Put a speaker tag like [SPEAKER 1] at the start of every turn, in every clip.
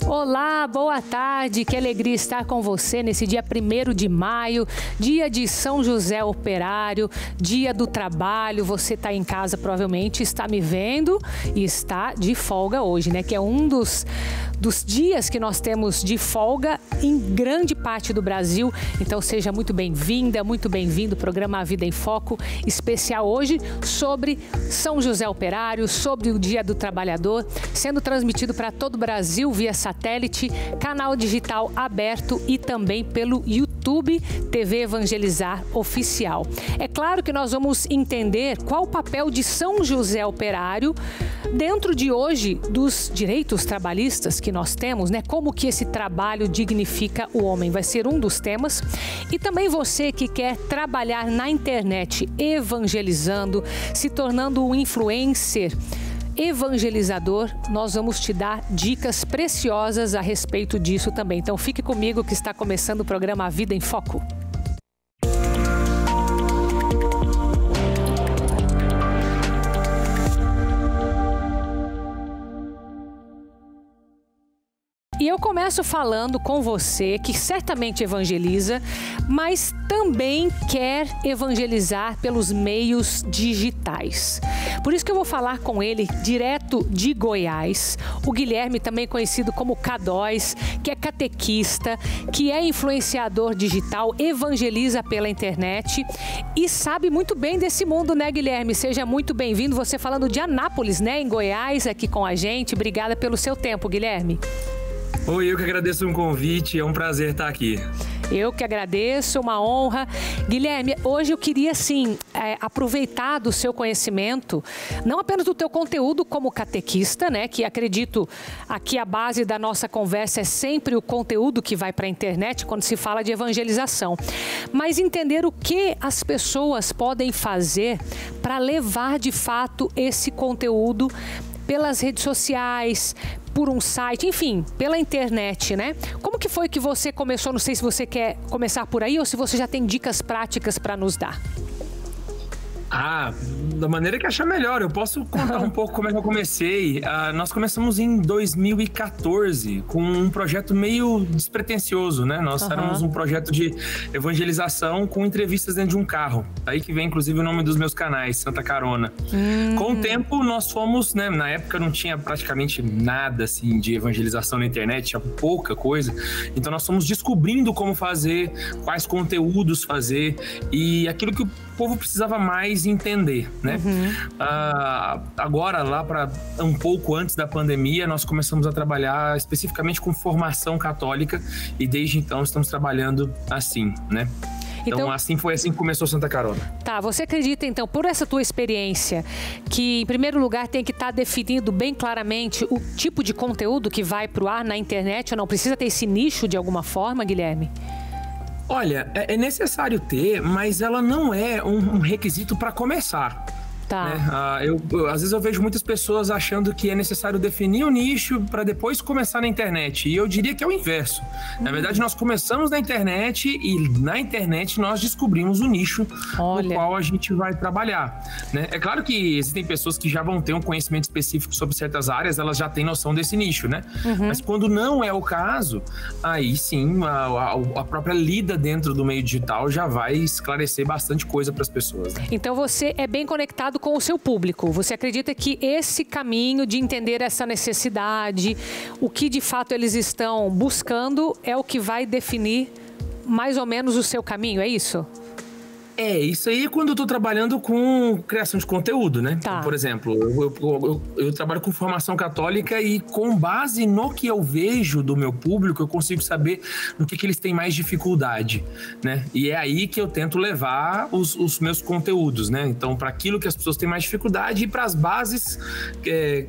[SPEAKER 1] Olá, boa tarde, que alegria estar com você nesse dia 1º de maio, dia de São José Operário, dia do trabalho. Você está em casa, provavelmente está me vendo e está de folga hoje, né? Que é um dos dias que nós temos de folga em grande parte do Brasil. Então seja muito bem-vinda, muito bem-vindo ao programa A Vida em Foco, especial hoje sobre São José Operário, sobre o Dia do Trabalhador, sendo transmitido para todo o Brasil via satélite, canal digital aberto e também pelo YouTube TV Evangelizar Oficial. É claro que nós vamos entender qual o papel de São José Operário dentro de hoje dos direitos trabalhistas que nós temos, né? Como que esse trabalho dignifica o homem, vai ser um dos temas. E também você que quer trabalhar na internet evangelizando, se tornando um influencer evangelizador, nós vamos te dar dicas preciosas a respeito disso também. Então fique comigo que está começando o programa A Vida em Foco. E eu começo falando com você que certamente evangeliza, mas também quer evangelizar pelos meios digitais. Por isso que eu vou falar com ele direto de Goiás, o Guilherme, também conhecido como K2, que é catequista, que é influenciador digital, evangeliza pela internet e sabe muito bem desse mundo, né, Guilherme? Seja muito bem-vindo, você falando de Anápolis, né, em Goiás, aqui com a gente. Obrigada pelo seu tempo, Guilherme.
[SPEAKER 2] Oi, eu que agradeço o convite, é um prazer estar aqui.
[SPEAKER 1] Eu que agradeço, uma honra. Guilherme, hoje eu queria, assim, aproveitar do seu conhecimento, não apenas do teu conteúdo como catequista, né, que acredito aqui a base da nossa conversa é sempre o conteúdo que vai para a internet quando se fala de evangelização, mas entender o que as pessoas podem fazer para levar de fato esse conteúdo pelas redes sociais, por um site, enfim, pela internet, né? Como que foi que você começou? Não sei se você quer começar por aí ou se você já tem dicas práticas para nos dar.
[SPEAKER 2] Da maneira que achar melhor. Eu posso contar um pouco como é que eu comecei. Nós começamos em 2014 com um projeto meio despretensioso, né? Nós éramos um projeto de evangelização com entrevistas dentro de um carro. Daí que vem, inclusive, o nome dos meus canais, Santa Carona. Com o tempo, nós fomos, né? Na época não tinha praticamente nada, assim, de evangelização na internet, tinha pouca coisa. Então, nós fomos descobrindo como fazer, quais conteúdos fazer e aquilo que o povo precisava mais entender, né? Agora, lá para um pouco antes da pandemia, nós começamos a trabalhar especificamente com formação católica e desde então estamos trabalhando assim, né? Então foi assim que começou Santa Carona.
[SPEAKER 1] Tá, você acredita então, por essa tua experiência, que em primeiro lugar tem que estar definido bem claramente o tipo de conteúdo que vai pro ar na internet ou não? Precisa ter esse nicho de alguma forma, Guilherme?
[SPEAKER 2] Olha, é necessário ter, mas ela não é um requisito para começar.
[SPEAKER 1] Tá.
[SPEAKER 2] Né? Às vezes eu vejo muitas pessoas achando que é necessário definir o nicho para depois começar na internet. E eu diria que é o inverso. Na verdade, nós começamos na internet e na internet nós descobrimos o nicho no qual a gente vai trabalhar. Né? É claro que existem pessoas que já vão ter um conhecimento específico sobre certas áreas, elas já têm noção desse nicho, né? Mas quando não é o caso, aí sim a própria lida dentro do meio digital já vai esclarecer bastante coisa para as pessoas. Né?
[SPEAKER 1] Então você é bem conectado com o seu público. Você acredita que esse caminho de entender essa necessidade, o que de fato eles estão buscando, é o que vai definir mais ou menos o seu caminho, é isso?
[SPEAKER 2] Isso aí quando eu tô trabalhando com criação de conteúdo, né?
[SPEAKER 1] Tá.
[SPEAKER 2] Então, por exemplo, eu trabalho com formação católica e com base no que eu vejo do meu público, eu consigo saber no que eles têm mais dificuldade, né? E é aí que eu tento levar os meus conteúdos, né? Então, para aquilo que as pessoas têm mais dificuldade e para as bases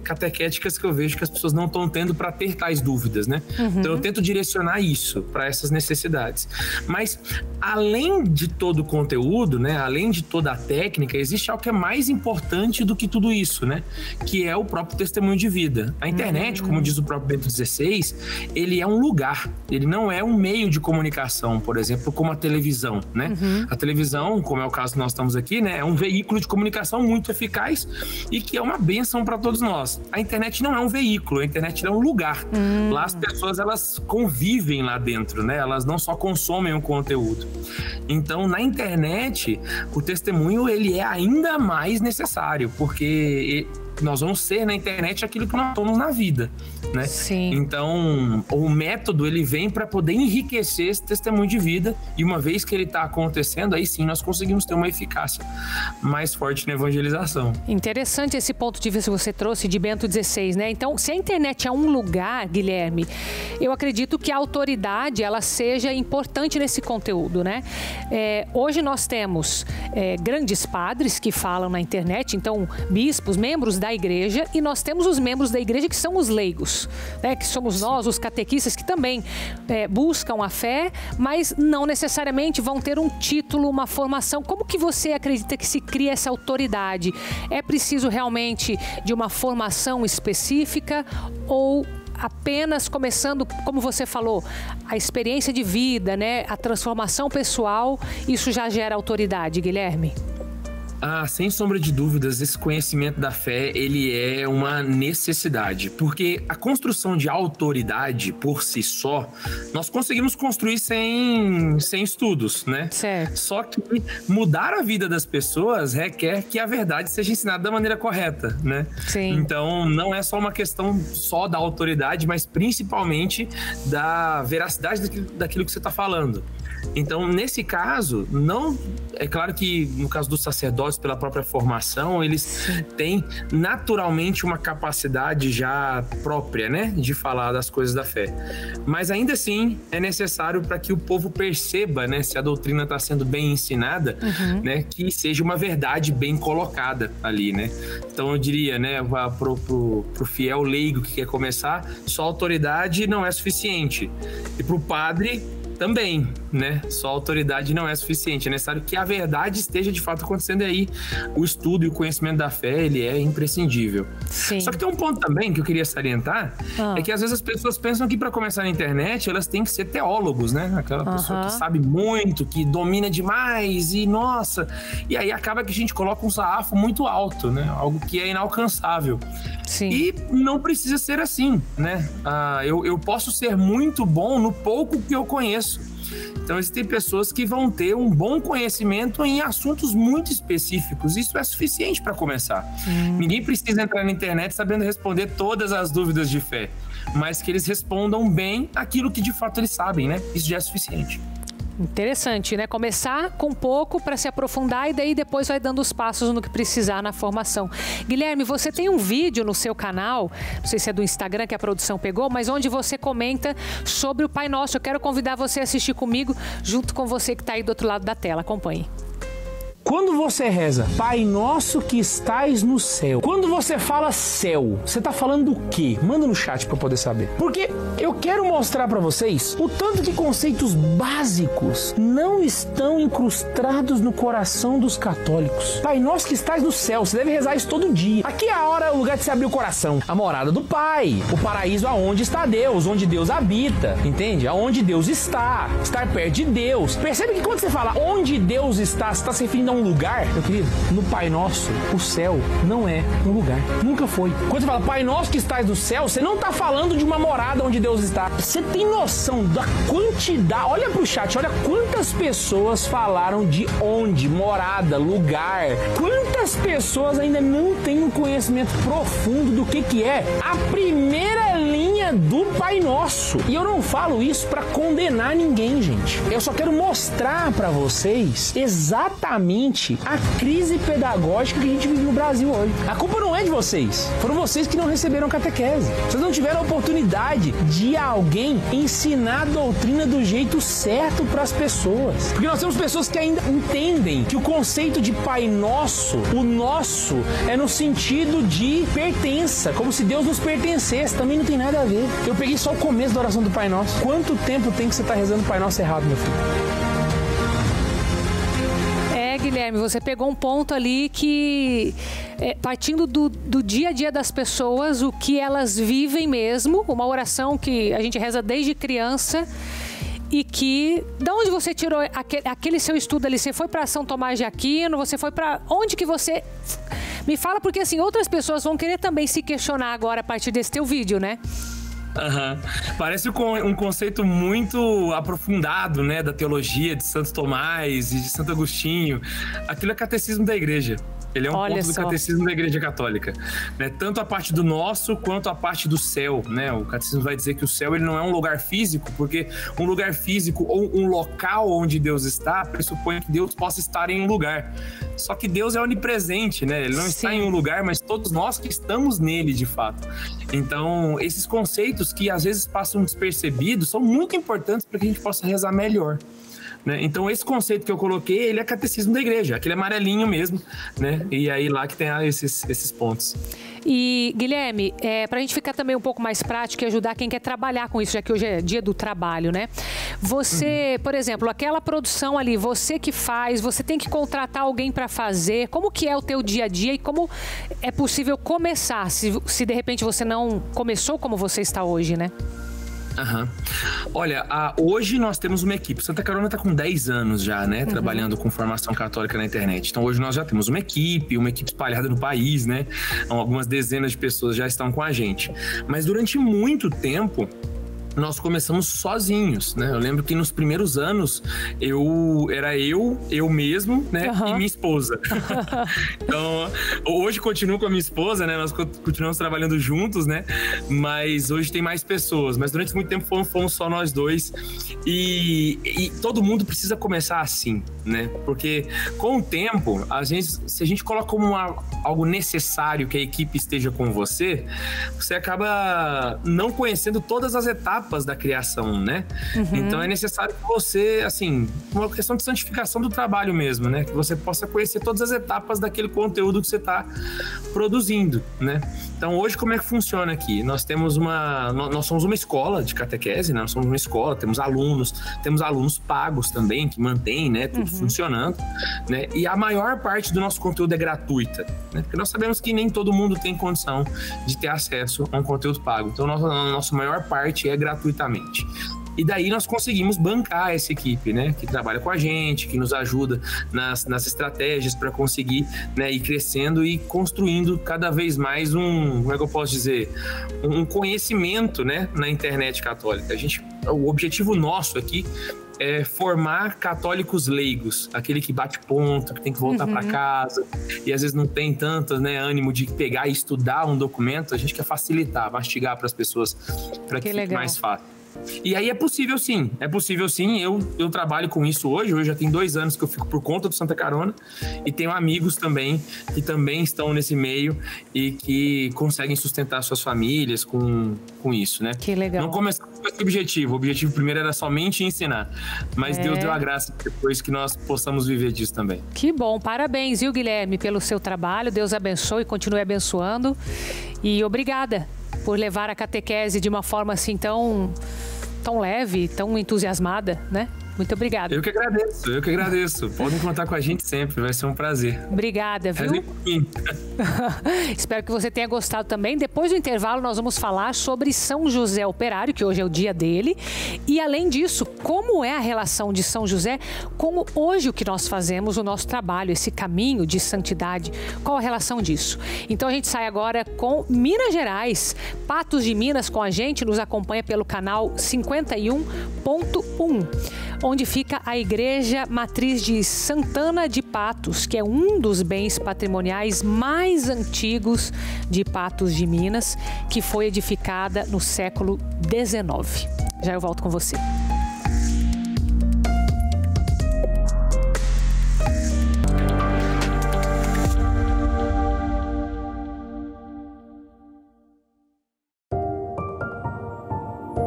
[SPEAKER 2] catequéticas que eu vejo que as pessoas não estão tendo para ter tais dúvidas, né? Então, eu tento direcionar isso para essas necessidades. Mas, além de todo o conteúdo, conteúdo, né, além de toda a técnica, existe algo que é mais importante do que tudo isso, né, que é o próprio testemunho de vida. A internet, como diz o próprio Bento XVI, ele é um lugar, ele não é um meio de comunicação, por exemplo, como a televisão, né? A televisão, como é o caso que nós estamos aqui, né, é um veículo de comunicação muito eficaz e que é uma bênção para todos nós. A internet não é um veículo, a internet é um lugar. Lá as pessoas, elas convivem lá dentro, né? Elas não só consomem o conteúdo. Então, na internet, o testemunho, ele é ainda mais necessário, porque nós vamos ser na internet aquilo que nós somos na vida, né?
[SPEAKER 1] Sim.
[SPEAKER 2] Então, o método, ele vem para poder enriquecer esse testemunho de vida, e uma vez que ele está acontecendo, aí sim nós conseguimos ter uma eficácia mais forte na evangelização.
[SPEAKER 1] Interessante esse ponto de vista que você trouxe de Bento XVI, né? Então, se a internet é um lugar, Guilherme, eu acredito que a autoridade, ela seja importante nesse conteúdo, né? Hoje nós temos grandes padres que falam na internet, então bispos, membros da igreja, e nós temos os membros da igreja que são os leigos, né? Que somos nós, os catequistas, que também buscam a fé, mas não necessariamente vão ter um título, uma formação. Como que você acredita que se cria essa autoridade? É preciso realmente de uma formação específica ou apenas começando, como você falou, a experiência de vida, né? A transformação pessoal, isso já gera autoridade, Guilherme?
[SPEAKER 2] Sem sombra de dúvidas, esse conhecimento da fé, ele é uma necessidade, porque a construção de autoridade por si só, nós conseguimos construir sem estudos, né?
[SPEAKER 1] Certo.
[SPEAKER 2] Só que mudar a vida das pessoas requer que a verdade seja ensinada da maneira correta, né?
[SPEAKER 1] Sim.
[SPEAKER 2] Então, não é só uma questão só da autoridade, mas principalmente da veracidade daquilo que você está falando. Então, nesse caso, não é claro que no caso dos sacerdotes, pela própria formação, eles têm naturalmente uma capacidade já própria, né, de falar das coisas da fé. Mas ainda assim é necessário para que o povo perceba, né, se a doutrina está sendo bem ensinada, né, que seja uma verdade bem colocada ali, né. Então eu diria, né, pro fiel leigo que quer começar, só autoridade não é suficiente. E pro padre também, né? Só a autoridade não é suficiente. É necessário que a verdade esteja de fato acontecendo aí. O estudo e o conhecimento da fé, ele é imprescindível.
[SPEAKER 1] Sim.
[SPEAKER 2] Só que tem um ponto também que eu queria salientar, é que às vezes as pessoas pensam que para começar na internet, elas têm que ser teólogos, né? Aquela pessoa que sabe muito, que domina demais e nossa... E aí acaba que a gente coloca um sarrafo muito alto, né? Algo que é inalcançável.
[SPEAKER 1] Sim.
[SPEAKER 2] E não precisa ser assim, né? Eu posso ser muito bom no pouco que eu conheço. Então, existem pessoas que vão ter um bom conhecimento em assuntos muito específicos. Isso é suficiente para começar. Ninguém precisa entrar na internet sabendo responder todas as dúvidas de fé, mas que eles respondam bem aquilo que de fato eles sabem, né? Isso já é suficiente.
[SPEAKER 1] Interessante, né? Começar com pouco para se aprofundar e daí depois vai dando os passos no que precisar na formação. Guilherme, você tem um vídeo no seu canal, não sei se é do Instagram que a produção pegou, mas onde você comenta sobre o Pai Nosso. Eu quero convidar você a assistir comigo, junto com você que está aí do outro lado da tela. Acompanhe.
[SPEAKER 3] Quando você reza, Pai Nosso que estais no céu, quando você fala céu, você tá falando do quê? Manda no chat pra eu poder saber. Porque eu quero mostrar pra vocês o tanto que conceitos básicos não estão incrustados no coração dos católicos. Pai Nosso que estais no céu, você deve rezar isso todo dia. Aqui é a hora, o lugar de se abrir o coração. A morada do Pai, o paraíso aonde está Deus, onde Deus habita, entende? Aonde Deus está, estar perto de Deus. Percebe que quando você fala onde Deus está, você está se referindo a um lugar, meu querido? No Pai Nosso, o céu não é um lugar. Nunca foi. Quando você fala Pai Nosso que estás no céu, você não está falando de uma morada onde Deus está. Você tem noção da quantidade? Olha pro chat, olha quantas pessoas falaram de onde, morada, lugar. Quantas pessoas ainda não têm um conhecimento profundo do que é a primeira linha do Pai Nosso. E eu não falo isso para condenar ninguém, gente. Eu só quero mostrar para vocês exatamente a crise pedagógica que a gente vive no Brasil hoje. A culpa não é de vocês. Foram vocês que não receberam catequese. Vocês não tiveram a oportunidade de alguém ensinar a doutrina do jeito certo para as pessoas. Porque nós temos pessoas que ainda entendem que o conceito de Pai Nosso, o nosso, é no sentido de pertença, como se Deus nos pertencesse. Também não tem nada a ver. Eu peguei só o começo da oração do Pai Nosso. Quanto tempo tem que você estar rezando o Pai Nosso errado, meu filho?
[SPEAKER 1] Guilherme? Você pegou um ponto ali que, partindo do dia a dia das pessoas, o que elas vivem mesmo, uma oração que a gente reza desde criança, e que, de onde você tirou aquele seu estudo ali? Você foi para São Tomás de Aquino? Você foi para onde que você... Me fala, porque assim, outras pessoas vão querer também se questionar agora a partir desse teu vídeo, né?
[SPEAKER 2] Parece um conceito muito aprofundado, né, da teologia de Santo Tomás e de Santo Agostinho. Aquilo é catecismo da igreja. Ele é um ponto do catecismo da Igreja Católica, né? Tanto a parte do nosso quanto a parte do céu, né? O catecismo vai dizer que o céu ele não é um lugar físico, porque um lugar físico ou um local onde Deus está pressupõe que Deus possa estar em um lugar. Só que Deus é onipresente, né? Ele não está em um lugar, mas todos nós que estamos nele, de fato. Então, esses conceitos que às vezes passam despercebidos são muito importantes para que a gente possa rezar melhor. Né? Então, esse conceito que eu coloquei, ele é catecismo da igreja, aquele amarelinho mesmo, né? E aí lá que tem esses pontos.
[SPEAKER 1] E, Guilherme, para a gente ficar também um pouco mais prático e ajudar quem quer trabalhar com isso, já que hoje é dia do trabalho, né? Você, por exemplo, aquela produção ali, você que faz, você tem que contratar alguém para fazer, como que é o teu dia a dia e como é possível começar, se de repente você não começou como você está hoje, né?
[SPEAKER 2] Olha, hoje nós temos uma equipe. Santa Carona está com 10 anos já, né? Trabalhando com formação católica na internet. Então hoje nós já temos uma equipe espalhada no país, né? Algumas dezenas de pessoas já estão com a gente. Mas durante muito tempo nós começamos sozinhos, né? Eu lembro que nos primeiros anos era eu mesmo, né? E minha esposa. Então, hoje continuo com a minha esposa, né? Nós continuamos trabalhando juntos, né? Mas hoje tem mais pessoas. Mas durante muito tempo fomos só nós dois. E todo mundo precisa começar assim, né? Porque com o tempo, se a gente coloca como algo necessário que a equipe esteja com você acaba não conhecendo todas as etapas da criação, né? Então é necessário que você, assim, uma questão de santificação do trabalho mesmo, né? Que você possa conhecer todas as etapas daquele conteúdo que você está produzindo, né? Então hoje como é que funciona aqui? Nós somos uma escola de catequese, né? Nós somos uma escola, temos alunos pagos também, que mantêm, né? Tudo funcionando, né? E a maior parte do nosso conteúdo é gratuita, né? Porque nós sabemos que nem todo mundo tem condição de ter acesso a um conteúdo pago. Então a nossa maior parte é gratuitamente. E daí nós conseguimos bancar essa equipe, né? Que trabalha com a gente, que nos ajuda nas estratégias para conseguir, né, ir crescendo e construindo cada vez mais como é que eu posso dizer? Um conhecimento, né, na internet católica. O objetivo nosso aqui é formar católicos leigos, aquele que bate ponto, que tem que voltar para casa e às vezes não tem tanto, né, ânimo de pegar e estudar um documento. A gente quer facilitar, mastigar para as pessoas, para que fique mais fácil. E aí é possível sim. Eu trabalho com isso hoje já tem 2 anos que eu fico por conta do Santa Carona e tenho amigos também que também estão nesse meio e que conseguem sustentar suas famílias com isso, né?
[SPEAKER 1] Que legal.
[SPEAKER 2] Não começamos com esse objetivo. O objetivo primeiro era somente ensinar, mas Deus deu a graça depois que nós possamos viver disso também.
[SPEAKER 1] Que bom, parabéns, viu, Guilherme, pelo seu trabalho. Deus abençoe e continue abençoando. E obrigada por levar a catequese de uma forma assim tão leve, tão entusiasmada, né? Muito obrigada.
[SPEAKER 2] Eu que agradeço. Podem contar com a gente sempre, vai ser um prazer.
[SPEAKER 1] Obrigada, viu? Espero que você tenha gostado também. Depois do intervalo, nós vamos falar sobre São José Operário, que hoje é o dia dele. E, além disso, como é a relação de São José com hoje o que nós fazemos, o nosso trabalho, esse caminho de santidade. Qual a relação disso? Então, a gente sai agora com Minas Gerais. Patos de Minas com a gente, nos acompanha pelo canal 51.1. onde fica a Igreja Matriz de Santana de Patos, que é um dos bens patrimoniais mais antigos de Patos de Minas, que foi edificada no século XIX. Já eu volto com você.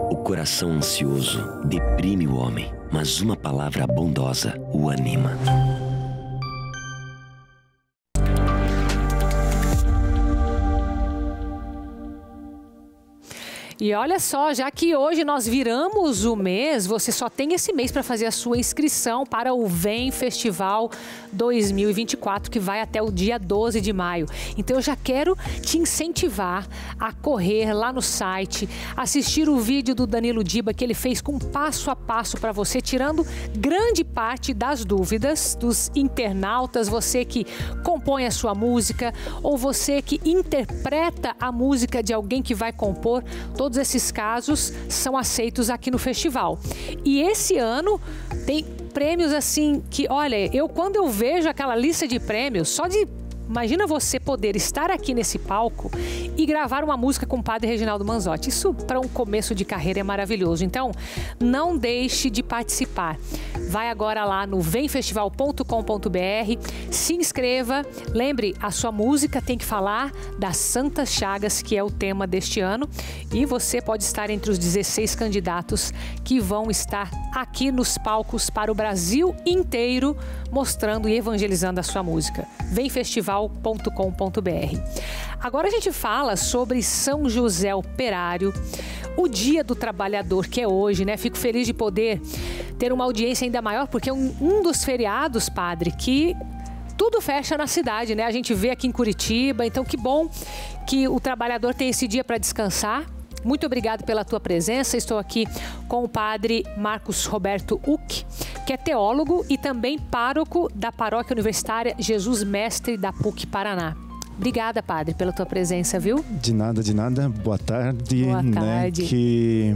[SPEAKER 4] O coração ansioso deprime o homem, mas uma palavra bondosa o anima.
[SPEAKER 1] E olha só, já que hoje nós viramos o mês, você só tem esse mês para fazer a sua inscrição para o Vem Festival 2024, que vai até o dia 12 de maio. Então eu já quero te incentivar a correr lá no site, assistir o vídeo do Danilo Diba que ele fez com passo a passo para você, tirando grande parte das dúvidas dos internautas, você que compõe a sua música ou você que interpreta a música de alguém que vai compor. Todos esses casos são aceitos aqui no festival. E esse ano tem prêmios assim que, olha, quando eu vejo aquela lista de prêmios, imagina você poder estar aqui nesse palco e gravar uma música com o Padre Reginaldo Manzotti. Isso, para um começo de carreira, é maravilhoso. Então, não deixe de participar. Vai agora lá no vemfestival.com.br, se inscreva. Lembre, a sua música tem que falar das Santas Chagas, que é o tema deste ano. E você pode estar entre os 16 candidatos que vão estar aqui nos palcos para o Brasil inteiro, mostrando e evangelizando a sua música. Vemfestival.com.br. Agora a gente fala sobre São José Operário, o Dia do Trabalhador, que é hoje, né? Fico feliz de poder ter uma audiência ainda maior, porque é um dos feriados, padre, que tudo fecha na cidade, né? A gente vê aqui em Curitiba, então que bom que o trabalhador tem esse dia para descansar. Muito obrigado pela tua presença. Estou aqui com o padre Marcos Roberto Uck, que é teólogo e também pároco da Paróquia Universitária Jesus Mestre da PUC Paraná. Obrigada, padre, pela tua presença, viu?
[SPEAKER 5] De nada, de nada. Boa tarde.
[SPEAKER 1] Boa tarde.
[SPEAKER 5] Né? Que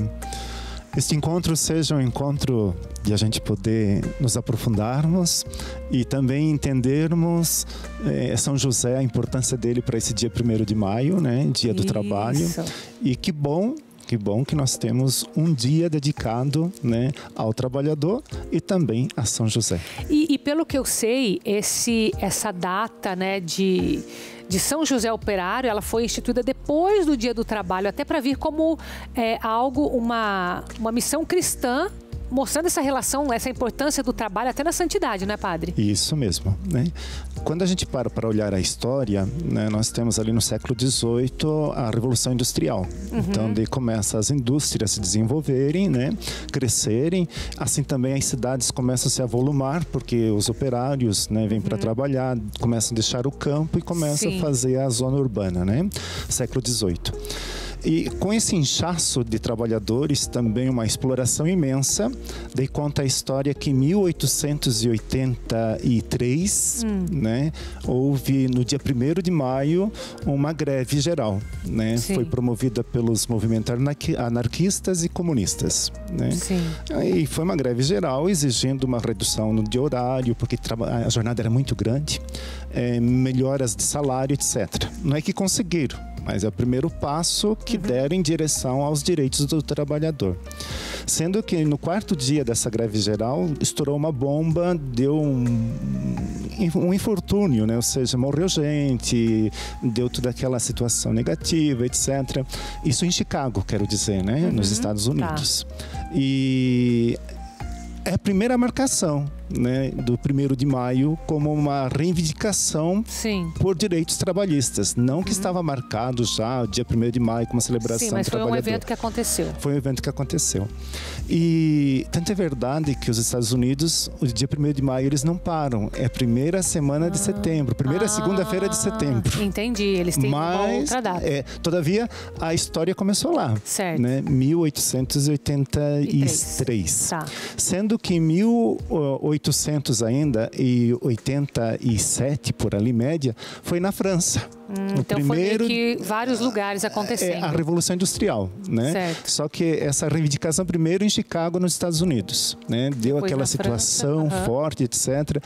[SPEAKER 5] este encontro seja um encontro de a gente poder nos aprofundarmos e também entendermos São José, a importância dele para esse dia 1º de maio, né? Dia do Trabalho. E que bom que nós temos um dia dedicado, né, ao trabalhador e também a São José.
[SPEAKER 1] E pelo que eu sei, essa data, né, de São José Operário, ela foi instituída depois do Dia do Trabalho, até para vir como uma missão cristã, mostrando essa relação, essa importância do trabalho até na santidade, não é, padre?
[SPEAKER 5] Isso mesmo, né? Quando a gente para olhar a história, né, nós temos ali no século XVIII a Revolução Industrial. Então, daí começa as indústrias a se desenvolverem, né, crescerem. Assim também as cidades começam a se avolumar, porque os operários, né, vêm para trabalhar, começam a deixar o campo e começam a fazer a zona urbana, né? Século XVIII. E com esse inchaço de trabalhadores, também uma exploração imensa. Daí conta a história que em 1883, né, houve no dia 1º de maio uma greve geral, né? Foi promovida pelos movimentos anarquistas e comunistas, né? E foi uma greve geral exigindo uma redução de horário, porque a jornada era muito grande, melhoras de salário, etc. Não é que conseguiram, mas é o primeiro passo que deram em direção aos direitos do trabalhador. Sendo que no 4º dia dessa greve geral, estourou uma bomba, deu um infortúnio, né? Ou seja, morreu gente, deu toda aquela situação negativa, etc. Isso em Chicago, quero dizer, né? Nos Estados Unidos. E é a primeira marcação, né, do 1º de maio como uma reivindicação por direitos trabalhistas. Não que estava marcado já o dia 1º de maio como uma celebração do trabalhador.
[SPEAKER 1] Sim, mas foi um evento que aconteceu.
[SPEAKER 5] Foi um evento que aconteceu. E tanto é verdade que os Estados Unidos, o dia 1º de maio, eles não param. É a primeira semana de setembro, segunda-feira de setembro.
[SPEAKER 1] Entendi, eles têm uma outra data.
[SPEAKER 5] Todavia, a história começou lá.
[SPEAKER 1] Certo.
[SPEAKER 5] Né, 1883.
[SPEAKER 1] Tá.
[SPEAKER 5] Sendo que em 1800 ainda e 87 por ali média foi na França.
[SPEAKER 1] Então foi meio que vários lugares acontecendo.
[SPEAKER 5] A Revolução Industrial, né? Certo. Só que essa reivindicação primeiro em Chicago, nos Estados Unidos, né? Deu depois aquela situação forte, etc.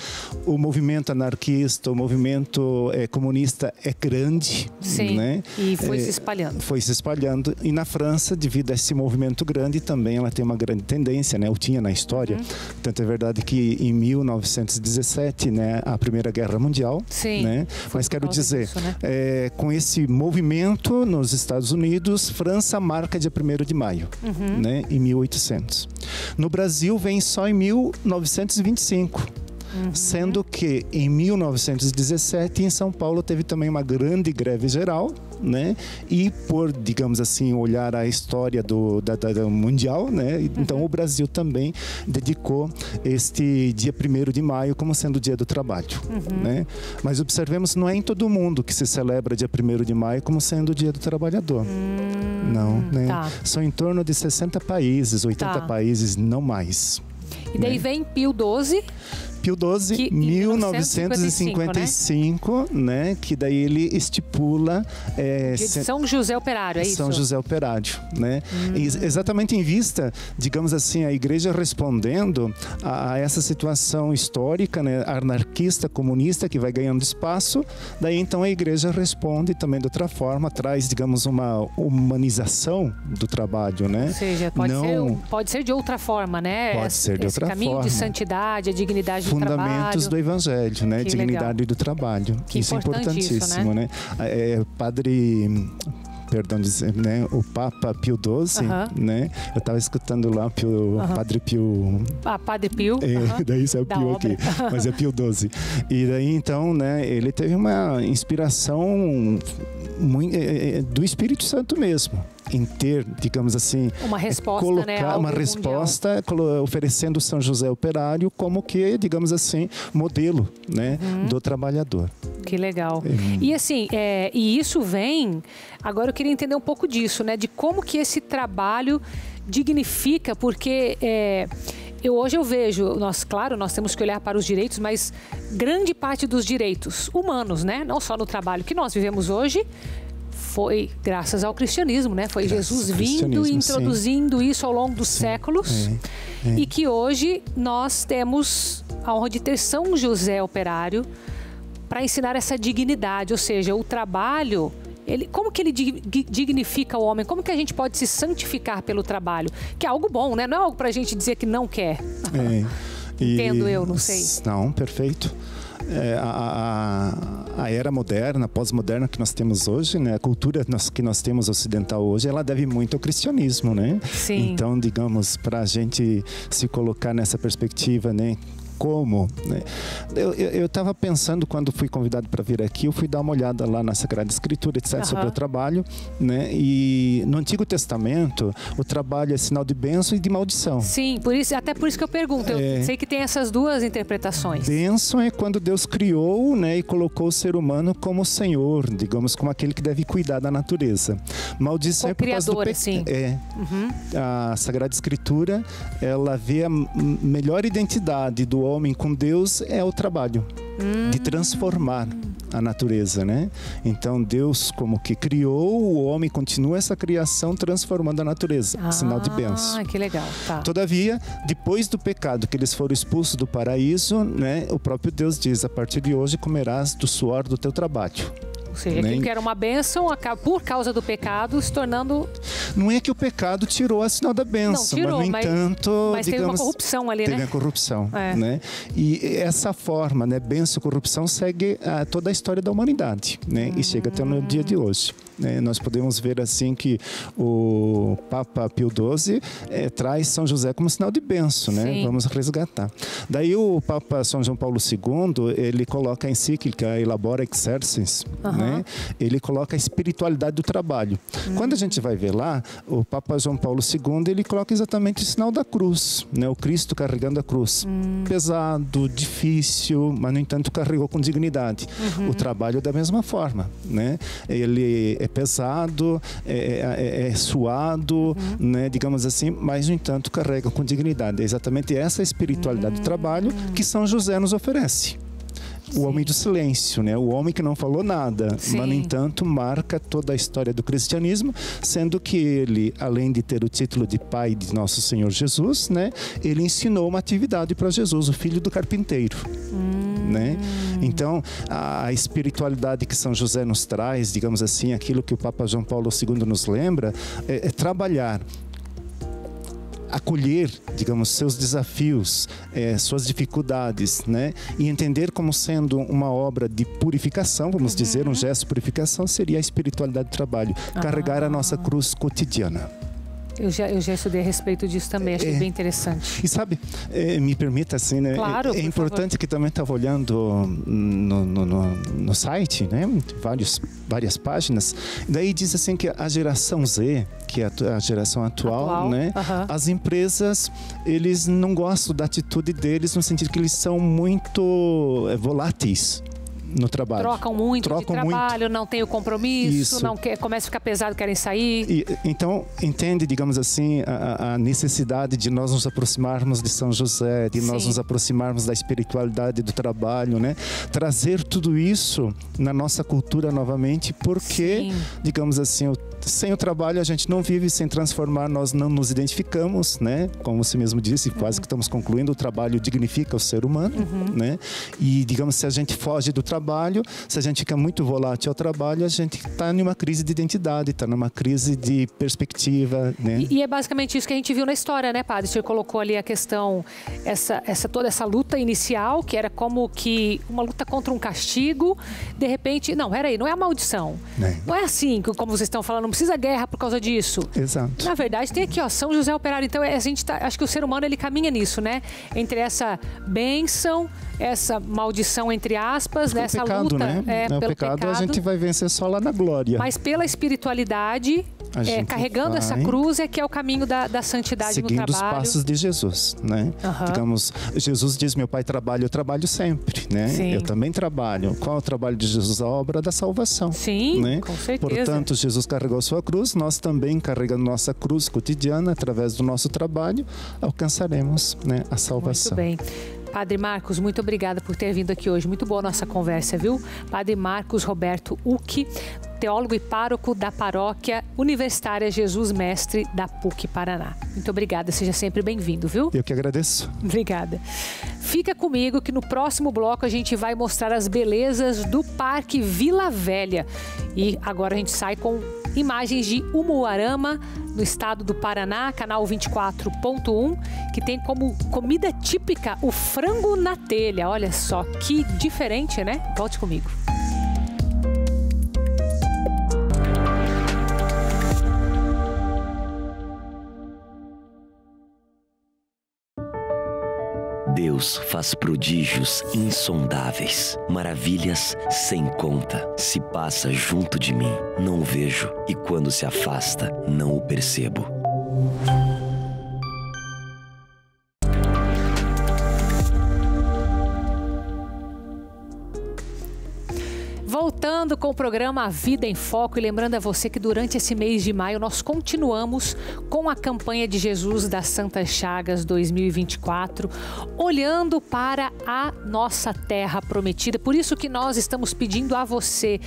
[SPEAKER 5] O movimento anarquista, o movimento comunista é grande, né?
[SPEAKER 1] E foi se espalhando.
[SPEAKER 5] Foi se espalhando. E na França, devido a esse movimento grande, também ela tem uma grande tendência, né? Ou tinha na história. Tanto é verdade que em 1917, né, a Primeira Guerra Mundial, né? Mas quero dizer, disso, né? Com esse movimento nos Estados Unidos, França marca dia 1º de maio, né, em 1800. No Brasil vem só em 1925. Sendo que em 1917 em São Paulo teve também uma grande greve geral, né? E por, digamos assim, olhar a história do mundial, né? Então o Brasil também dedicou este dia 1º de maio como sendo o dia do trabalho, né? Mas observemos, não é em todo mundo que se celebra dia 1º de maio como sendo o dia do trabalhador. Não, né?
[SPEAKER 1] Tá.
[SPEAKER 5] São em torno de 60 países, 80 países, não mais.
[SPEAKER 1] E daí vem Pio XII.
[SPEAKER 5] Pio XII, 1955, né? Que daí ele estipula...
[SPEAKER 1] São José Operário, é isso?
[SPEAKER 5] São José Operário, né? E exatamente em vista, digamos assim, a igreja respondendo a essa situação histórica, né? Anarquista, comunista, que vai ganhando espaço. Daí, então, a igreja responde também de outra forma, traz, digamos, uma humanização do trabalho, né?
[SPEAKER 1] Ou seja, pode ser de outra forma, né?
[SPEAKER 5] Pode ser de outra forma.
[SPEAKER 1] Esse caminho de santidade, a dignidade
[SPEAKER 5] fundamentos do Evangelho, né?
[SPEAKER 1] Que
[SPEAKER 5] Dignidade
[SPEAKER 1] legal.
[SPEAKER 5] do trabalho.
[SPEAKER 1] Que
[SPEAKER 5] isso é importantíssimo, né? Perdão dizer, né? O Papa Pio XII, né? Eu estava escutando lá Padre Pio.
[SPEAKER 1] Padre Pio.
[SPEAKER 5] Daí isso é o Pio aqui, mas é Pio XII. E daí então, né? Ele teve uma inspiração do Espírito Santo mesmo, em ter, digamos assim,
[SPEAKER 1] uma resposta,
[SPEAKER 5] colocar uma resposta, oferecendo São José Operário como que, digamos assim, modelo, né, do trabalhador.
[SPEAKER 1] Que legal. E assim, e isso vem... Agora eu queria entender um pouco disso, né, de como que esse trabalho dignifica, porque... Hoje eu vejo, nós temos que olhar para os direitos, mas grande parte dos direitos humanos, né? Não só no trabalho que nós vivemos hoje, foi graças ao cristianismo, né? Foi Jesus vindo e introduzindo isso ao longo dos séculos. E que hoje nós temos a honra de ter São José Operário para ensinar essa dignidade, ou seja, o trabalho... como que ele dignifica o homem? Como que a gente pode se santificar pelo trabalho? Que é algo bom, né? Não é algo para a gente dizer que não quer. Entendo eu, não sei.
[SPEAKER 5] Não, perfeito. A era moderna, pós-moderna que nós temos hoje, né? A cultura que nós temos ocidental hoje, ela deve muito ao cristianismo, né?
[SPEAKER 1] Sim.
[SPEAKER 5] Então, digamos, para a gente se colocar nessa perspectiva, né? Como, né? Eu estava pensando, quando fui convidado para vir aqui, eu fui dar uma olhada lá na Sagrada Escritura, etc., sobre o trabalho, né? E no Antigo Testamento, o trabalho é sinal de bênção e de maldição.
[SPEAKER 1] Sim, até por isso que eu pergunto. Eu sei que tem essas duas interpretações.
[SPEAKER 5] Bênção é quando Deus criou, né, e colocou o ser humano como senhor, digamos, como aquele que deve cuidar da natureza. Maldição é por causa do pecado. A Sagrada Escritura, ela vê a melhor identidade do homem com Deus é o trabalho, de transformar a natureza, né? Então Deus, como que criou, o homem continua essa criação transformando a natureza, sinal de bênção.
[SPEAKER 1] Que legal. Tá.
[SPEAKER 5] Todavia, depois do pecado que eles foram expulsos do paraíso, né? O próprio Deus diz: a partir de hoje comerás do suor do teu trabalho.
[SPEAKER 1] Ou seja, aquilo que era uma bênção, por causa do pecado, se tornando...
[SPEAKER 5] Não é que o pecado tirou a sinal da bênção,
[SPEAKER 1] não, tirou,
[SPEAKER 5] mas no entanto...
[SPEAKER 1] Mas
[SPEAKER 5] digamos,
[SPEAKER 1] teve uma corrupção ali,
[SPEAKER 5] né? Teve a corrupção, né? E essa forma, né? Bênção e corrupção segue toda a história da humanidade, né? E chega até no dia de hoje. Nós podemos ver assim que o Papa Pio XII traz São José como sinal de bênção, né?
[SPEAKER 1] Sim.
[SPEAKER 5] Vamos resgatar. Daí o Papa São João Paulo II, ele coloca a encíclica Elabora Exercens, né? Ele coloca a espiritualidade do trabalho. Quando a gente vai ver lá, o Papa João Paulo II, ele coloca exatamente o sinal da cruz, né? O Cristo carregando a cruz. Pesado, difícil, mas no entanto carregou com dignidade. O trabalho da mesma forma, né? Ele é pesado, é suado, né, digamos assim, mas no entanto carrega com dignidade. É exatamente essa espiritualidade do trabalho que São José nos oferece. O homem do silêncio, né? O homem que não falou nada, mas no entanto marca toda a história do cristianismo, sendo que ele, além de ter o título de pai de nosso Senhor Jesus, né, ele ensinou uma atividade para Jesus, o filho do carpinteiro. Né? Então, a espiritualidade que São José nos traz, digamos assim, aquilo que o Papa João Paulo II nos lembra, é trabalhar, acolher, digamos, seus desafios, suas dificuldades, né? E entender como sendo uma obra de purificação, vamos dizer, um gesto de purificação, seria a espiritualidade do trabalho, carregar a nossa cruz cotidiana.
[SPEAKER 1] Eu já estudei a respeito disso também, achei bem interessante.
[SPEAKER 5] E sabe, me permita assim, né?
[SPEAKER 1] Claro,
[SPEAKER 5] é importante que também estava olhando no site, né? Várias páginas. Daí diz assim que a geração Z, que é a geração atual, né? As empresas, eles não gostam da atitude deles no sentido que eles são muito voláteis no trabalho.
[SPEAKER 1] Trocam muito de trabalho, não tem o compromisso,
[SPEAKER 5] Isso.
[SPEAKER 1] não começa a ficar pesado, querem sair.
[SPEAKER 5] Então, entende, digamos assim, a necessidade de nós nos aproximarmos de São José, de nós nos aproximarmos da espiritualidade do trabalho, né? Trazer tudo isso na nossa cultura novamente, porque, digamos assim, sem o trabalho a gente não vive, sem transformar nós não nos identificamos, né? Como você mesmo disse, quase que estamos concluindo, o trabalho dignifica o ser humano, né? E, digamos, se a gente foge do trabalho, se a gente fica muito volátil ao trabalho, a gente está numa crise de identidade, está numa crise de perspectiva, né?
[SPEAKER 1] E é basicamente isso que a gente viu na história, né, padre? Você colocou ali a questão, toda essa luta inicial, que era como que uma luta contra um castigo, de repente, não, peraí, não é a maldição. Não é assim, como vocês estão falando, não precisa guerra por causa disso.
[SPEAKER 5] Exato.
[SPEAKER 1] Na verdade, tem aqui, ó, São José Operário. Então, a gente acho que o ser humano, ele caminha nisso, né? Entre essa bênção, essa maldição, entre aspas, né? Essa
[SPEAKER 5] pecado,
[SPEAKER 1] luta.
[SPEAKER 5] Né?
[SPEAKER 1] Pelo
[SPEAKER 5] pecado a gente vai vencer só lá na glória.
[SPEAKER 1] Mas pela espiritualidade, carregando essa cruz, que é o caminho da santidade
[SPEAKER 5] seguindo
[SPEAKER 1] no trabalho.
[SPEAKER 5] Seguindo os passos de Jesus, né? Digamos, Jesus diz, meu pai trabalha, eu trabalho sempre, né?
[SPEAKER 1] Sim.
[SPEAKER 5] Eu também trabalho. Qual é o trabalho de Jesus? A obra da salvação.
[SPEAKER 1] Sim,
[SPEAKER 5] né?
[SPEAKER 1] Com certeza.
[SPEAKER 5] Portanto, Jesus carregou sua cruz, nós também carregando nossa cruz cotidiana, através do nosso trabalho, alcançaremos, né, a salvação.
[SPEAKER 1] Muito bem. Padre Marcos, muito obrigada por ter vindo aqui hoje. Muito boa a nossa conversa, viu? Padre Marcos Roberto Ucchi, teólogo e pároco da Paróquia Universitária Jesus Mestre da PUC Paraná. Muito obrigada, seja sempre bem-vindo, viu?
[SPEAKER 5] Eu que agradeço.
[SPEAKER 1] Obrigada. Fica comigo que no próximo bloco a gente vai mostrar as belezas do Parque Vila Velha. E agora a gente sai com imagens de Umuarama, no estado do Paraná, canal 24.1, que tem como comida típica o frango na telha. Olha só, que diferente, né? Volte comigo.
[SPEAKER 4] Deus faz prodígios insondáveis, maravilhas sem conta. Se passa junto de mim, não o vejo, e quando se afasta, não o percebo.
[SPEAKER 1] Voltando com o programa A Vida em Foco, e lembrando a você que durante esse mês de maio nós continuamos com a campanha de Jesus das Santas Chagas 2024, olhando para a nossa terra prometida. Por isso que nós estamos pedindo a você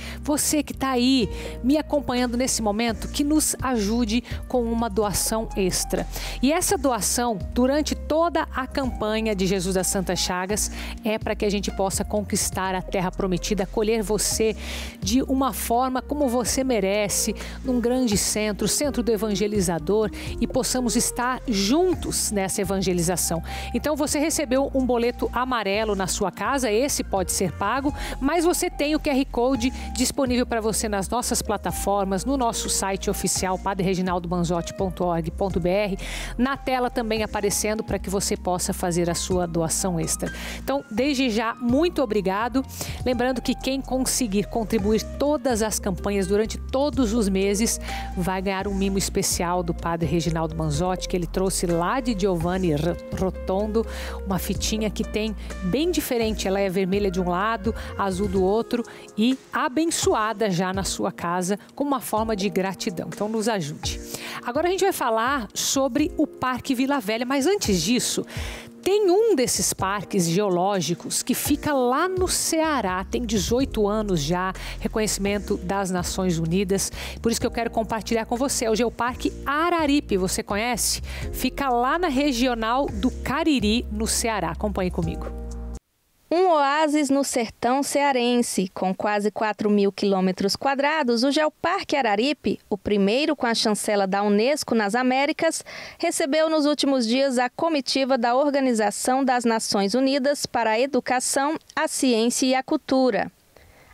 [SPEAKER 1] que está aí me acompanhando nesse momento, que nos ajude com uma doação extra. E essa doação, durante toda a campanha de Jesus das Santas Chagas, é para que a gente possa conquistar a terra prometida, acolher você de uma forma como você merece, num grande centro do evangelizador, e possamos estar juntos nessa evangelização. Então você recebeu um boleto amarelo na sua casa, esse pode ser pago, mas você tem o QR Code disponível para você nas nossas plataformas, no nosso site oficial padrereginaldomanzotti.org.br, na tela também aparecendo para que você possa fazer a sua doação extra. Então, desde já, muito obrigado. Lembrando que quem conseguir contribuir todas as campanhas durante todos os meses vai ganhar um mimo especial do Padre Reginaldo Manzotti, que ele trouxe lá de Giovanni Rotondo, uma fitinha que tem bem diferente, ela é vermelha de um lado, azul do outro e abençoada já na sua casa como uma forma de gratidão. Então nos ajude. Agora a gente vai falar sobre o Parque Vila Velha, mas antes disso, tem um desses parques geológicos que fica lá no Ceará, tem 18 anos já, reconhecimento das Nações Unidas. Por isso que eu quero compartilhar com você, é o Geoparque Araripe, você conhece? Fica lá na regional do Cariri, no Ceará. Acompanhe comigo.
[SPEAKER 6] Um oásis no sertão cearense, com quase 4.000 quilômetros quadrados, o Geoparque Araripe, o primeiro com a chancela da Unesco nas Américas, recebeu nos últimos dias a comitiva da Organização das Nações Unidas para a Educação, a Ciência e a Cultura.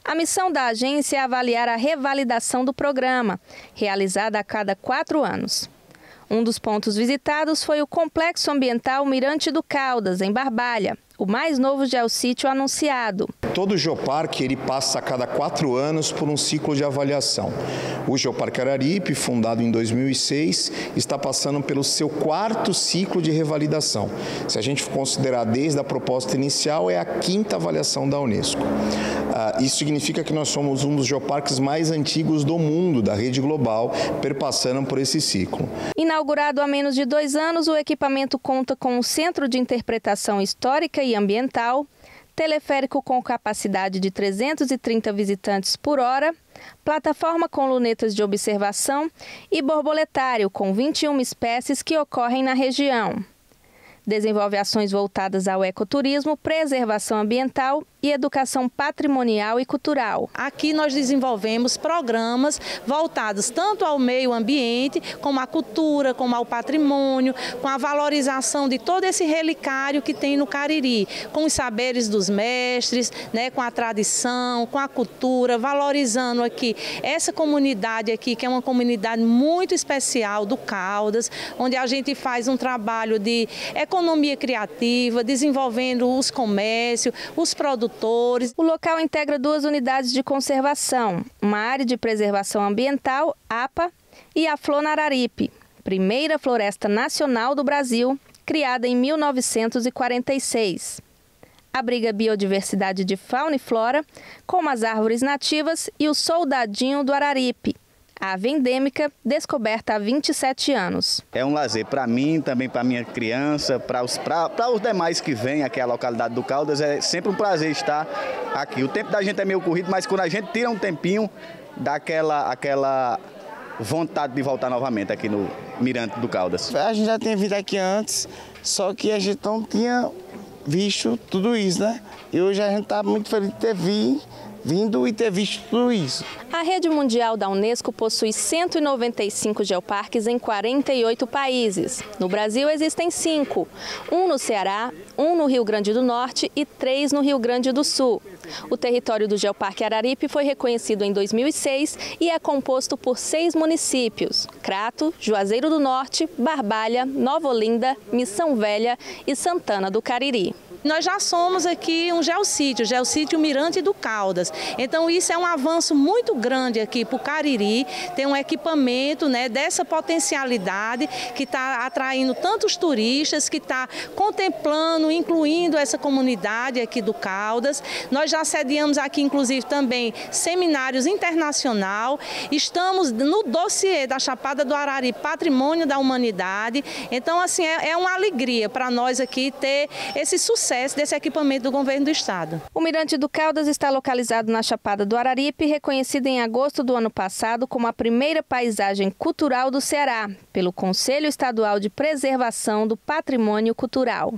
[SPEAKER 6] A missão da agência é avaliar a revalidação do programa, realizada a cada 4 anos. Um dos pontos visitados foi o Complexo Ambiental Mirante do Caldas, em Barbalha, o mais novo geossítio anunciado.
[SPEAKER 7] Todo geoparque ele passa a cada 4 anos por um ciclo de avaliação. O Geoparque Araripe, fundado em 2006, está passando pelo seu 4º ciclo de revalidação. Se a gente considerar desde a proposta inicial, é a 5ª avaliação da Unesco. Isso significa que nós somos um dos geoparques mais antigos do mundo, da rede global, perpassando por esse ciclo.
[SPEAKER 6] Inaugurado há menos de 2 anos, o equipamento conta com um centro de interpretação histórica e ambiental, teleférico com capacidade de 330 visitantes por hora, plataforma com lunetas de observação e borboletário com 21 espécies que ocorrem na região. Desenvolve ações voltadas ao ecoturismo, preservação ambiental e educação patrimonial e cultural.
[SPEAKER 8] Aqui nós desenvolvemos programas voltados tanto ao meio ambiente, como à cultura, como ao patrimônio, com a valorização de todo esse relicário que tem no Cariri, com os saberes dos mestres, né, com a tradição, com a cultura, valorizando aqui essa comunidade aqui, que é uma comunidade muito especial do Caldas, onde a gente faz um trabalho de economia criativa, desenvolvendo os comércios, os produtores.
[SPEAKER 6] O local integra 2 unidades de conservação, uma área de preservação ambiental, APA, e a Flona Araripe, primeira floresta nacional do Brasil, criada em 1946. Abriga biodiversidade de fauna e flora, como as árvores nativas e o soldadinho do Araripe, ave endêmica, descoberta há 27 anos.
[SPEAKER 9] É um lazer para mim, também para minha criança, para os demais que vêm aqui à localidade do Caldas. É sempre um prazer estar aqui. O tempo da gente é meio corrido, mas quando a gente tira um tempinho, dá aquela vontade de voltar novamente aqui no Mirante do Caldas.
[SPEAKER 10] A gente já tinha vindo aqui antes, só que a gente não tinha visto tudo isso, né? E hoje a gente está muito feliz de ter vindo e ter visto tudo isso.
[SPEAKER 6] A rede mundial da Unesco possui 195 geoparques em 48 países. No Brasil existem 5, um no Ceará, um no Rio Grande do Norte e 3 no Rio Grande do Sul. O território do Geoparque Araripe foi reconhecido em 2006 e é composto por 6 municípios: Crato, Juazeiro do Norte, Barbalha, Nova Olinda, Missão Velha e Santana do Cariri.
[SPEAKER 8] Nós já somos aqui um geossítio Mirante do Caldas. Então isso é um avanço muito grande aqui para o Cariri, tem um equipamento, né, dessa potencialidade que está atraindo tantos turistas, que está contemplando, incluindo essa comunidade aqui do Caldas. Nós já sediamos aqui inclusive também seminários internacional, estamos no dossiê da Chapada do Araripe, Patrimônio da Humanidade. Então assim, é uma alegria para nós aqui ter esse sucesso desse equipamento do governo do estado.
[SPEAKER 6] O Mirante do Caldas está localizado na Chapada do Araripe, reconhecido em agosto do ano passado como a primeira paisagem cultural do Ceará, pelo Conselho Estadual de Preservação do Patrimônio Cultural.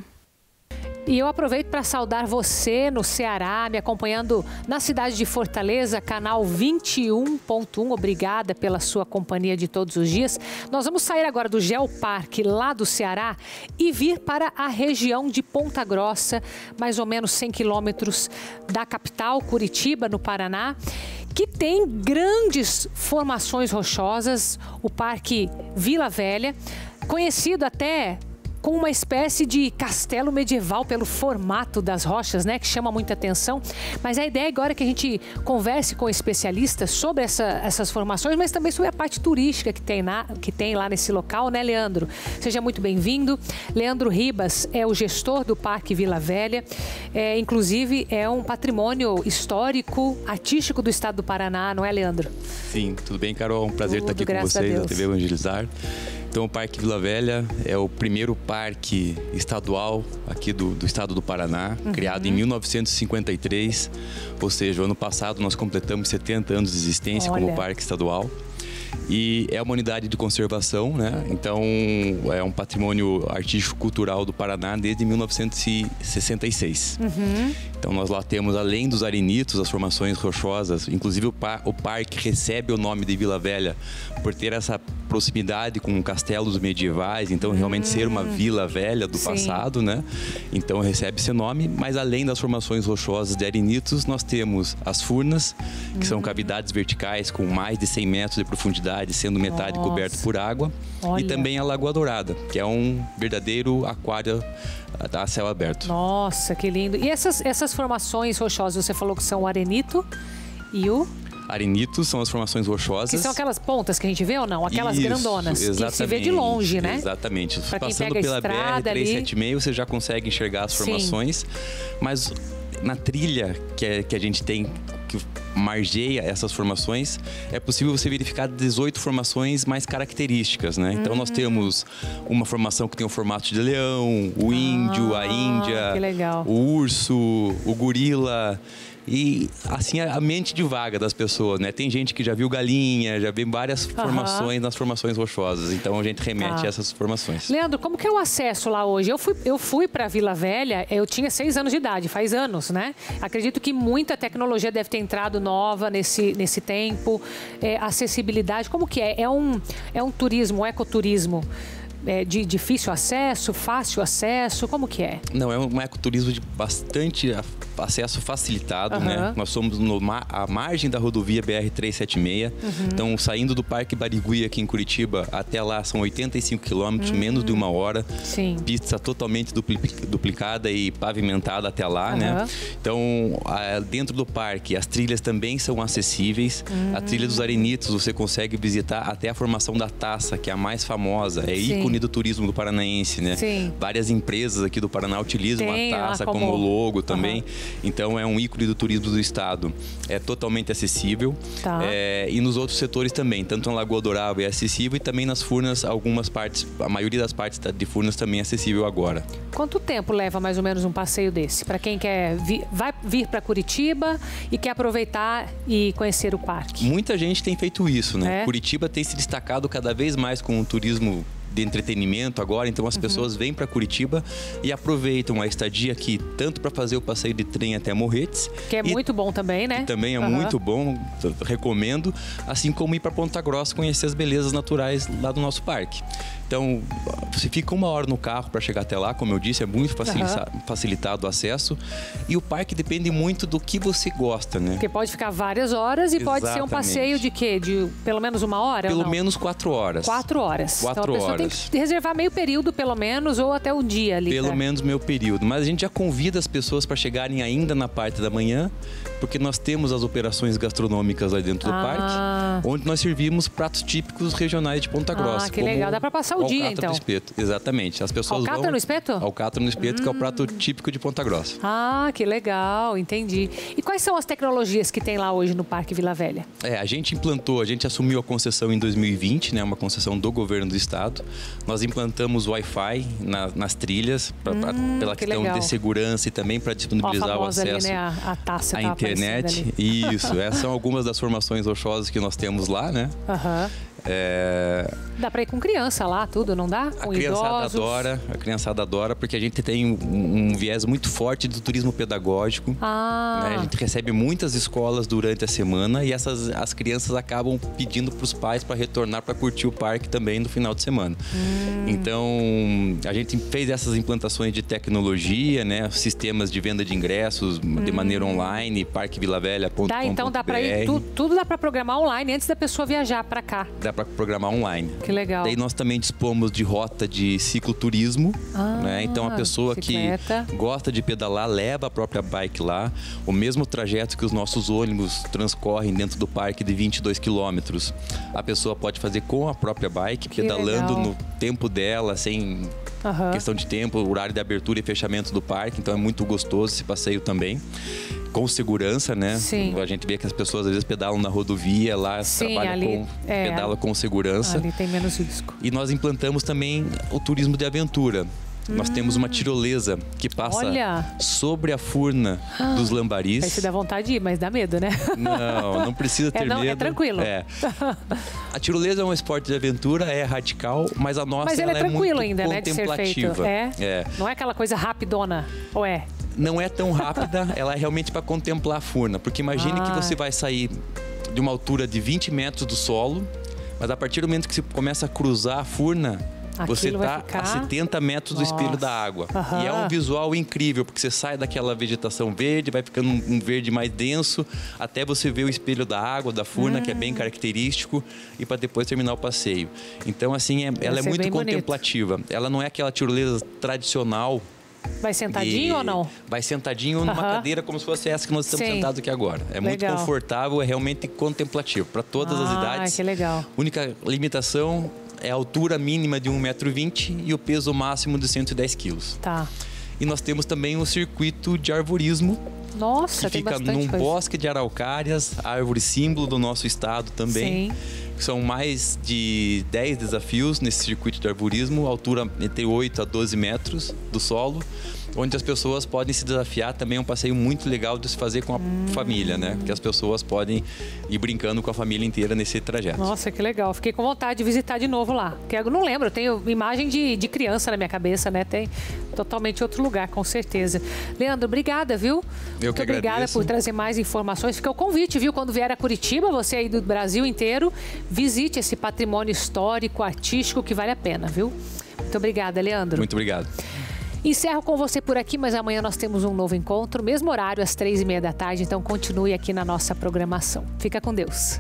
[SPEAKER 1] E eu aproveito para saudar você no Ceará, me acompanhando na cidade de Fortaleza, canal 21.1. Obrigada pela sua companhia de todos os dias. Nós vamos sair agora do Geoparque lá do Ceará e vir para a região de Ponta Grossa, mais ou menos 100 quilômetros da capital, Curitiba, no Paraná, que tem grandes formações rochosas, o Parque Vila Velha, conhecido até com uma espécie de castelo medieval pelo formato das rochas, né, que chama muita atenção. Mas a ideia agora é que a gente converse com especialistas sobre essas formações, mas também sobre a parte turística que tem lá nesse local, né, Leandro? Seja muito bem-vindo. Leandro Ribas é o gestor do Parque Vila Velha, inclusive é um patrimônio histórico, artístico do estado do Paraná, não é, Leandro?
[SPEAKER 11] Sim, tudo bem, Carol? Um prazer estar aqui com vocês, na TV Evangelizar. Então, o Parque Vila Velha é o primeiro parque estadual aqui do estado do Paraná, criado em 1953, ou seja, o ano passado nós completamos 70 anos de existência como parque estadual. E é uma unidade de conservação, né? Então é um patrimônio artístico-cultural do Paraná desde 1966. Então nós lá temos, além dos arenitos, as formações rochosas, inclusive o parque recebe o nome de Vila Velha por ter essa proximidade com castelos medievais, então realmente ser uma vila velha do passado, né? Então recebe esse nome, mas além das formações rochosas de arenitos, nós temos as furnas, que são cavidades verticais com mais de 100 metros de profundidade, sendo metade coberto por água. E também a Lagoa Dourada, que é um verdadeiro aquário a céu aberto.
[SPEAKER 1] Nossa, que lindo. E essas formações rochosas, você falou que são o arenito e o...
[SPEAKER 11] Arenitos são as formações rochosas.
[SPEAKER 1] Que são aquelas pontas que a gente vê ou não? Aquelas grandonas,
[SPEAKER 11] exatamente,
[SPEAKER 1] que se vê de longe, né?
[SPEAKER 11] Exatamente.
[SPEAKER 1] Pra quem
[SPEAKER 11] Passando
[SPEAKER 1] pega
[SPEAKER 11] pela
[SPEAKER 1] a estrada
[SPEAKER 11] BR-376, você já consegue enxergar as formações. Mas na trilha que a gente tem, que margeia essas formações, é possível você verificar 18 formações mais características, né? Então nós temos uma formação que tem o formato de leão, o índio, a índia, o urso, o gorila. E assim a mente divaga das pessoas, né? Tem gente que já viu galinha, já vê várias formações nas formações rochosas. Então a gente remete a essas formações.
[SPEAKER 1] Leandro, como que é o acesso lá hoje? Eu fui para Vila Velha, eu tinha 6 anos de idade, faz anos, né? Acredito que muita tecnologia deve ter entrado nova nesse tempo. Acessibilidade, como que é? É um turismo, um ecoturismo de difícil acesso, fácil acesso, como que é?
[SPEAKER 11] Não, é um ecoturismo de bastante acesso facilitado, né? Nós somos à margem da rodovia BR-376, então saindo do Parque Barigui aqui em Curitiba até lá são 85 quilômetros, menos de 1 hora.
[SPEAKER 1] Sim.
[SPEAKER 11] Pista totalmente duplicada e pavimentada até lá, né? Então, dentro do parque, as trilhas também são acessíveis. A trilha dos Arenitos você consegue visitar até a formação da Taça, que é a mais famosa, é ícone do turismo do paranaense, né?
[SPEAKER 1] Sim.
[SPEAKER 11] Várias empresas aqui do Paraná utilizam a Taça como logo também. Então é um ícone do turismo do estado. É totalmente acessível. E nos outros setores também, tanto na Lagoa Dourada é acessível e também nas Furnas, algumas partes, a maioria das partes de Furnas também é acessível agora.
[SPEAKER 1] Quanto tempo leva mais ou menos um passeio desse? Para quem quer vai vir para Curitiba e quer aproveitar e conhecer o parque?
[SPEAKER 11] Muita gente tem feito isso, né? Curitiba tem se destacado cada vez mais com o turismo de entretenimento agora, então as pessoas vêm para Curitiba e aproveitam a estadia aqui, tanto para fazer o passeio de trem até Morretes.
[SPEAKER 1] Que é muito bom também, né?
[SPEAKER 11] Que também é muito bom, recomendo. Assim como ir para Ponta Grossa, conhecer as belezas naturais lá do nosso parque. Então, você fica 1 hora no carro para chegar até lá, como eu disse, é muito facilitado o acesso. E o parque depende muito do que você gosta, né?
[SPEAKER 1] Porque pode ficar várias horas e pode ser um passeio de quê? De pelo menos 1 hora?
[SPEAKER 11] Pelo menos 4 horas.
[SPEAKER 1] 4 horas.
[SPEAKER 11] 4
[SPEAKER 1] então, a pessoa tem que reservar meio período, pelo menos, ou até o dia ali.
[SPEAKER 11] Pelo menos meio período. Mas a gente já convida as pessoas para chegarem ainda na parte da manhã, porque nós temos as operações gastronômicas lá dentro do parque, onde nós servimos pratos típicos regionais de Ponta Grossa.
[SPEAKER 1] Que legal. Dá para passar o dia, então.
[SPEAKER 11] No espeto, exatamente. As pessoas
[SPEAKER 1] alcatra no espeto?
[SPEAKER 11] Alcatra no espeto, que é o prato típico de Ponta Grossa.
[SPEAKER 1] Que legal, entendi. E quais são as tecnologias que tem lá hoje no Parque Vila Velha?
[SPEAKER 11] A gente assumiu a concessão em 2020, né? Uma concessão do governo do estado. Nós implantamos Wi-Fi nas trilhas, pela questão de segurança e também para disponibilizar o acesso
[SPEAKER 1] ali, né? A taça
[SPEAKER 11] à internet. Isso, essas são algumas das formações rochosas que nós temos lá, né?
[SPEAKER 1] Dá para ir com criança lá, tudo, não dá? Com
[SPEAKER 11] A criançada adora, porque a gente tem um viés muito forte do turismo pedagógico. Né? A gente recebe muitas escolas durante a semana e as crianças acabam pedindo para os pais para retornar para curtir o parque também no final de semana. Então, a gente fez essas implantações de tecnologia, né? Sistemas de venda de ingressos de maneira online, parquevilavelha.com.br.
[SPEAKER 1] Então dá para ir, tudo dá para programar online antes da pessoa viajar para cá.
[SPEAKER 11] Dá para programar online.
[SPEAKER 1] Que legal.
[SPEAKER 11] Daí nós também dispomos de rota de cicloturismo, né? Então a pessoa bicicleta, que gosta de pedalar leva a própria bike lá. O mesmo trajeto que os nossos ônibus transcorrem dentro do parque de 22 quilômetros. A pessoa pode fazer com a própria bike, pedalando no tempo dela, sem questão de tempo, horário de abertura e fechamento do parque. Então é muito gostoso esse passeio também. Com segurança, né?
[SPEAKER 1] Sim.
[SPEAKER 11] A gente vê que as pessoas às vezes pedalam na rodovia, lá trabalham pedala com segurança.
[SPEAKER 1] Ali tem menos risco.
[SPEAKER 11] E nós implantamos também o turismo de aventura. Nós temos uma tirolesa que passa sobre a furna dos lambaris.
[SPEAKER 1] Aí você dá vontade de ir, mas dá medo, né?
[SPEAKER 11] Não precisa ter medo.
[SPEAKER 1] É tranquilo.
[SPEAKER 11] A tirolesa é um esporte de aventura, é radical, mas a nossa
[SPEAKER 1] ela é tranquilo
[SPEAKER 11] muito
[SPEAKER 1] ainda, né, de ser feito.
[SPEAKER 11] contemplativa.
[SPEAKER 1] Não é aquela coisa rapidona, ou é?
[SPEAKER 11] Não é tão rápida, ela é realmente para contemplar a Furna. Porque imagine que você vai sair de uma altura de 20 metros do solo, mas a partir do momento que você começa a cruzar a Furna, você está a 70 metros do espelho da água. E é um visual incrível, porque você sai daquela vegetação verde, vai ficando um verde mais denso, até você ver o espelho da água, da Furna, que é bem característico, e para depois terminar o passeio. Então, assim, ela é muito contemplativa. Ela não é aquela tirolesa tradicional.
[SPEAKER 1] Vai sentadinho ou não?
[SPEAKER 11] Vai sentadinho numa cadeira como se fosse essa que nós estamos sentados aqui agora. É muito confortável, é realmente contemplativo, para todas as idades.
[SPEAKER 1] Que legal.
[SPEAKER 11] Única limitação é a altura mínima de 1,20 m e o peso máximo de 110 kg.
[SPEAKER 1] Tá.
[SPEAKER 11] E nós temos também um circuito de arvorismo.
[SPEAKER 1] Nossa,
[SPEAKER 11] que fica num bosque de araucárias, árvore símbolo do nosso estado também. Sim. São mais de 10 desafios nesse circuito de arvorismo, altura entre 8 a 12 metros do solo, onde as pessoas podem se desafiar. Também é um passeio muito legal de se fazer com a família, né? Que as pessoas podem ir brincando com a família inteira nesse trajeto.
[SPEAKER 1] Nossa, que legal. Fiquei com vontade de visitar de novo lá. Porque eu não lembro, eu tenho imagem de criança na minha cabeça, né? Tem totalmente outro lugar, com certeza. Leandro, obrigada, viu?
[SPEAKER 11] Muito
[SPEAKER 1] obrigada por trazer mais informações. Fica o convite, viu? Quando vier a Curitiba, você aí do Brasil inteiro, visite esse patrimônio histórico, artístico, que vale a pena, viu? Muito obrigada, Leandro.
[SPEAKER 11] Muito obrigado.
[SPEAKER 1] Encerro com você por aqui, mas amanhã nós temos um novo encontro, mesmo horário, às 3h30 da tarde, então continue aqui na nossa programação. Fica com Deus.